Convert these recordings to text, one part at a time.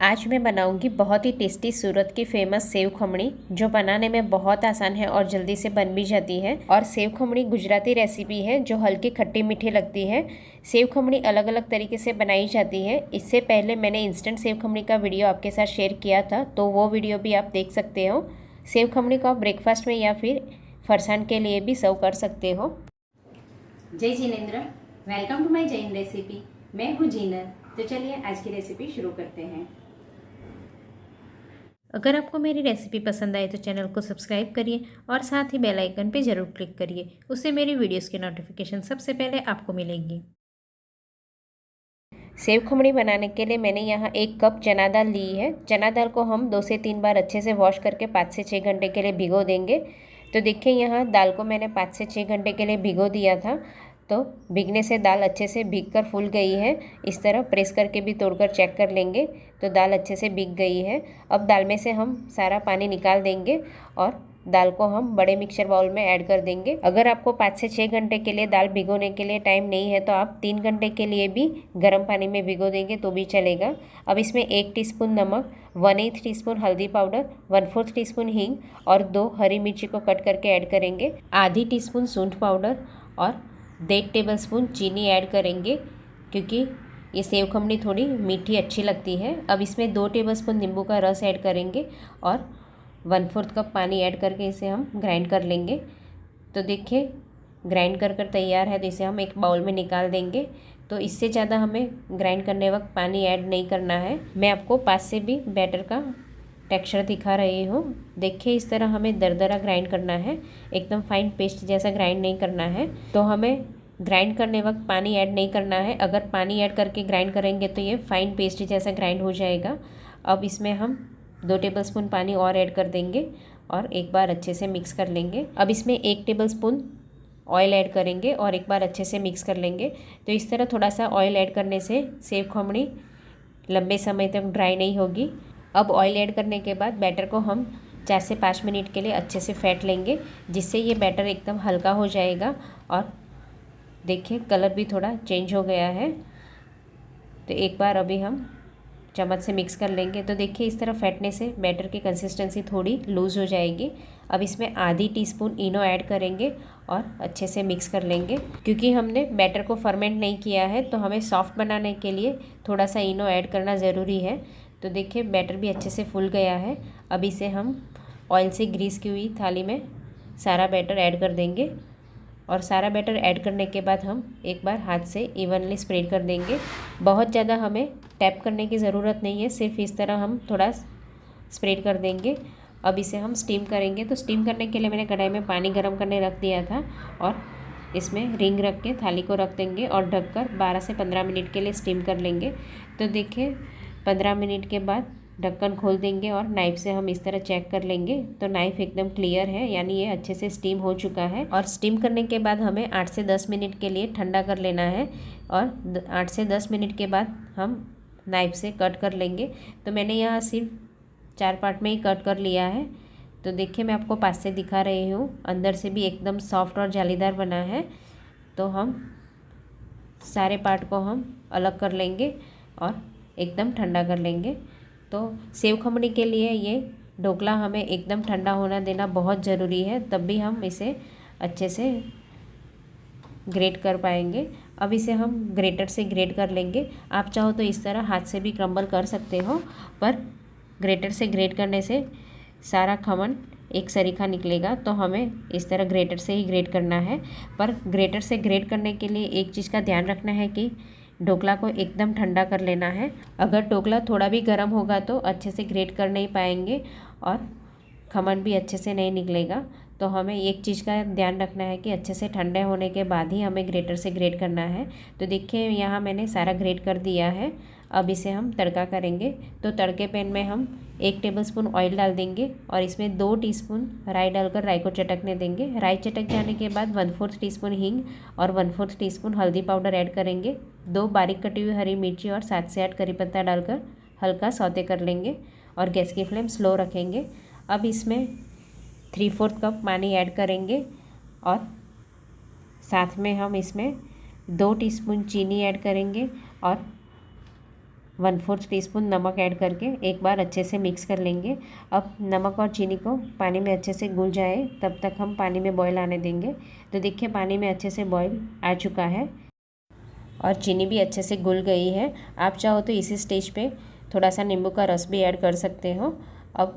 आज मैं बनाऊंगी बहुत ही टेस्टी सूरत की फेमस सेव खमणी, जो बनाने में बहुत आसान है और जल्दी से बन भी जाती है। और सेव खमणी गुजराती रेसिपी है जो हल्की खट्टी मीठी लगती है। सेव खमणी अलग अलग तरीके से बनाई जाती है। इससे पहले मैंने इंस्टेंट सेव खमणी का वीडियो आपके साथ शेयर किया था, तो वो वीडियो भी आप देख सकते हो। सेव खमणी को आप ब्रेकफास्ट में या फिर फरसान के लिए भी सर्व कर सकते हो। Jai Jinendra, welcome to my Jain recipe. मैं हूँ जीनर। तो चलिए आज की रेसिपी शुरू करते हैं। अगर आपको मेरी रेसिपी पसंद आए तो चैनल को सब्सक्राइब करिए और साथ ही बेल आइकन पे ज़रूर क्लिक करिए। उससे मेरी वीडियोस की नोटिफिकेशन सबसे पहले आपको मिलेंगी। सेव खमणी बनाने के लिए मैंने यहाँ 1 कप चना दाल ली है। चना दाल को हम 2 से 3 बार अच्छे से वॉश करके 5 से 6 घंटे के लिए भिगो देंगे। तो देखिए यहाँ दाल को मैंने 5 से 6 घंटे के लिए भिगो दिया था। तो भीगने से दाल अच्छे से भीग कर फूल गई है। इस तरह प्रेस करके भी तोड़कर चेक कर लेंगे तो दाल अच्छे से भीग गई है। अब दाल में से हम सारा पानी निकाल देंगे और दाल को हम बड़े मिक्सर बाउल में ऐड कर देंगे। अगर आपको 5 से 6 घंटे के लिए दाल भिगोने के लिए टाइम नहीं है तो आप 3 घंटे के लिए भी गर्म पानी में भिगो देंगे तो भी चलेगा। अब इसमें 1 टीस्पून नमक, 1/8 टीस्पून हल्दी पाउडर, 1/4 टीस्पून हींग और 2 हरी मिर्ची को कट करके ऐड करेंगे। आधी टीस्पून सूंठ पाउडर और 1.5 टेबलस्पून चीनी ऐड करेंगे, क्योंकि ये सेव खमणी थोड़ी मीठी अच्छी लगती है। अब इसमें 2 टेबलस्पून नींबू का रस ऐड करेंगे और 1/4 कप पानी ऐड करके इसे हम ग्राइंड कर लेंगे। तो देखिए ग्राइंड कर तैयार है। तो इसे हम एक बाउल में निकाल देंगे। तो इससे ज़्यादा हमें ग्राइंड करने वक्त पानी ऐड नहीं करना है। मैं आपको पास से भी बैटर का टेक्सचर दिखा रही हूँ। देखिए इस तरह हमें दरदरा ग्राइंड करना है, एकदम फाइन पेस्ट जैसा ग्राइंड नहीं करना है। तो हमें ग्राइंड करने वक्त पानी ऐड नहीं करना है। अगर पानी ऐड करके ग्राइंड करेंगे तो ये फाइन पेस्ट जैसा ग्राइंड हो जाएगा। अब इसमें हम 2 टेबलस्पून पानी और ऐड कर देंगे और एक बार अच्छे से मिक्स कर लेंगे। अब इसमें 1 टेबलस्पून ऑयल ऐड करेंगे और एक बार अच्छे से मिक्स कर लेंगे। तो इस तरह थोड़ा सा ऑयल ऐड करने से सेव खमणी लंबे समय तक ड्राई नहीं होगी। अब ऑयल ऐड करने के बाद बैटर को हम 4 से 5 मिनट के लिए अच्छे से फेंट लेंगे, जिससे ये बैटर एकदम हल्का हो जाएगा। और देखिए कलर भी थोड़ा चेंज हो गया है। तो एक बार अभी हम चम्मच से मिक्स कर लेंगे। तो देखिए इस तरह फेंटने से बैटर की कंसिस्टेंसी थोड़ी लूज़ हो जाएगी। अब इसमें आधी टीस्पून इनो ऐड करेंगे और अच्छे से मिक्स कर लेंगे। क्योंकि हमने बैटर को फर्मेंट नहीं किया है तो हमें सॉफ्ट बनाने के लिए थोड़ा सा इनो ऐड करना ज़रूरी है। तो देखिए बैटर भी अच्छे से फूल गया है। अब इसे हम ऑयल से ग्रीस की हुई थाली में सारा बैटर ऐड कर देंगे और सारा बैटर ऐड करने के बाद हम एक बार हाथ से इवनली स्प्रेड कर देंगे। बहुत ज़्यादा हमें टैप करने की ज़रूरत नहीं है, सिर्फ इस तरह हम थोड़ा स्प्रेड कर देंगे। अब इसे हम स्टीम करेंगे। तो स्टीम करने के लिए मैंने कढ़ाई में पानी गर्म करने रख दिया था और इसमें रिंग रख के थाली को रख देंगे और ढककर 12 से 15 मिनट के लिए स्टीम कर लेंगे। तो देखिए 15 मिनट के बाद ढक्कन खोल देंगे और नाइफ़ से हम इस तरह चेक कर लेंगे। तो नाइफ़ एकदम क्लियर है, यानी ये अच्छे से स्टीम हो चुका है। और स्टीम करने के बाद हमें 8 से 10 मिनट के लिए ठंडा कर लेना है और 8 से 10 मिनट के बाद हम नाइफ़ से कट कर लेंगे। तो मैंने यहाँ सिर्फ 4 पार्ट में ही कट कर लिया है। तो देखिए मैं आपको पास से दिखा रही हूँ, अंदर से भी एकदम सॉफ्ट और जालीदार बना है। तो हम सारे पार्ट को हम अलग कर लेंगे और एकदम ठंडा कर लेंगे। तो सेव खमणी के लिए ये ढोकला हमें एकदम ठंडा होना देना बहुत ज़रूरी है, तब भी हम इसे अच्छे से ग्रेट कर पाएंगे। अब इसे हम ग्रेटर से ग्रेट कर लेंगे। आप चाहो तो इस तरह हाथ से भी क्रम्बल कर सकते हो, पर ग्रेटर से ग्रेट करने से सारा खमन एक सरीखा निकलेगा। तो हमें इस तरह ग्रेटर से ही ग्रेट करना है। पर ग्रेटर से ग्रेट करने के लिए एक चीज़ का ध्यान रखना है कि ढोकला को एकदम ठंडा कर लेना है। अगर ढोकला थोड़ा भी गर्म होगा तो अच्छे से ग्रेट कर नहीं पाएंगे और खमन भी अच्छे से नहीं निकलेगा। तो हमें एक चीज़ का ध्यान रखना है कि अच्छे से ठंडे होने के बाद ही हमें ग्रेटर से ग्रेट करना है। तो देखिए यहाँ मैंने सारा ग्रेट कर दिया है। अब इसे हम तड़का करेंगे। तो तड़के पैन में हम 1 टेबलस्पून ऑयल डाल देंगे और इसमें 2 टीस्पून राई डालकर राई को चटकने देंगे। राई चटक जाने के बाद 1/4 टीस्पून हींग और 1/4 टीस्पून हल्दी पाउडर ऐड करेंगे। 2 बारीक कटी हुई हरी मिर्ची और 7 से 8 करी पत्ता डालकर हल्का सौते कर लेंगे और गैस की फ्लेम स्लो रखेंगे। अब इसमें 3/4 कप पानी ऐड करेंगे और साथ में हम इसमें 2 टीस्पून चीनी ऐड करेंगे और 1/4 टीस्पून नमक ऐड करके एक बार अच्छे से मिक्स कर लेंगे। अब नमक और चीनी को पानी में अच्छे से घुल जाए तब तक हम पानी में बॉईल आने देंगे। तो देखिए पानी में अच्छे से बॉईल आ चुका है और चीनी भी अच्छे से घुल गई है। आप चाहो तो इसी स्टेज पे थोड़ा सा नींबू का रस भी ऐड कर सकते हो। अब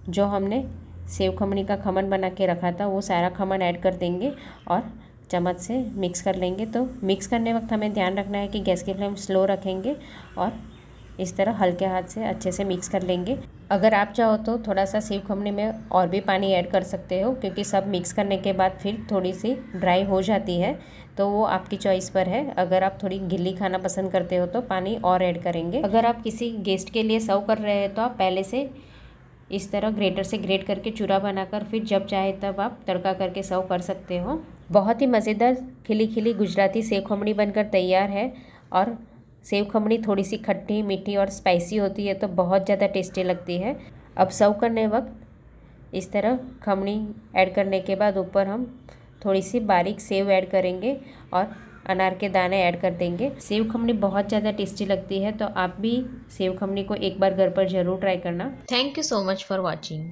जो हमने सेव खमणी का खमन बना के रखा था वो सारा खमन ऐड कर देंगे और चम्मच से मिक्स कर लेंगे। तो मिक्स करने वक्त हमें ध्यान रखना है कि गैस की फ्लेम स्लो रखेंगे और इस तरह हल्के हाथ से अच्छे से मिक्स कर लेंगे। अगर आप चाहो तो थोड़ा सा सेव खमणी में और भी पानी ऐड कर सकते हो, क्योंकि सब मिक्स करने के बाद फिर थोड़ी सी ड्राई हो जाती है, तो वो आपकी चॉइस पर है। अगर आप थोड़ी गिल्ली खाना पसंद करते हो तो पानी और ऐड करेंगे। अगर आप किसी गेस्ट के लिए सर्व कर रहे हैं तो आप पहले से इस तरह ग्रेटर से ग्रेट करके चूरा बनाकर फिर जब चाहे तब आप तड़का करके सर्व कर सकते हो। बहुत ही मज़ेदार खिली खिली गुजराती सेव खमणी बनकर तैयार है। और सेव खमणी थोड़ी सी खट्टी मीठी और स्पाइसी होती है तो बहुत ज़्यादा टेस्टी लगती है। अब सर्व करने वक्त इस तरह खमणी ऐड करने के बाद ऊपर हम थोड़ी सी बारीक सेव ऐड करेंगे और अनार के दाने ऐड कर देंगे। सेव खमणी बहुत ज़्यादा टेस्टी लगती है, तो आप भी सेव खमणी को एक बार घर पर ज़रूर ट्राई करना। Thank you so much for watching.